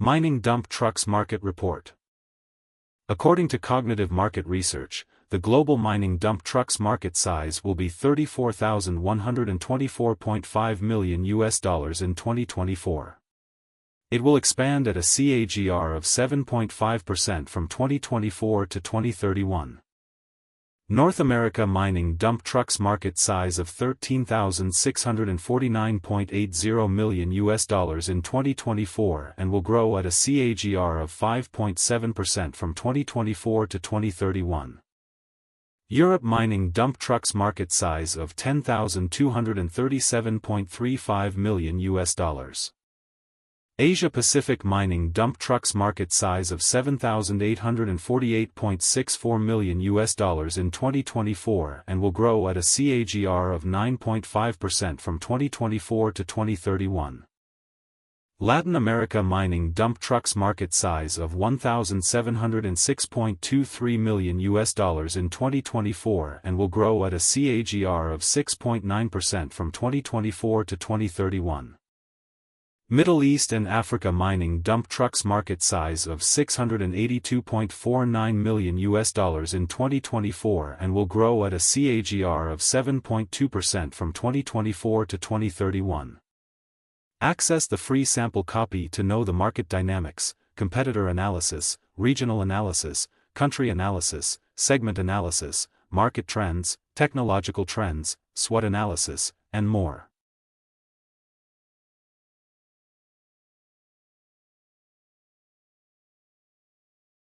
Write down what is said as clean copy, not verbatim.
Mining Dump Trucks Market Report. According to Cognitive Market Research, the global mining dump trucks market size will be $34,124.5 million in 2024. It will expand at a CAGR of 7.5% from 2024 to 2031. North America mining dump trucks market size of $13,649.80 million in 2024 and will grow at a CAGR of 5.7% from 2024 to 2031. Europe mining dump trucks market size of $10,237.35 million. Asia Pacific mining dump trucks market size of $7,848.64 million in 2024 and will grow at a CAGR of 9.5% from 2024 to 2031. Latin America mining dump trucks market size of $1,706.23 million in 2024 and will grow at a CAGR of 6.9% from 2024 to 2031. Middle East and Africa mining dump trucks market size of $682.49 million in 2024 and will grow at a CAGR of 7.2% from 2024 to 2031. Access the free sample copy to know the market dynamics, competitor analysis, regional analysis, country analysis, segment analysis, market trends, technological trends, SWOT analysis, and more.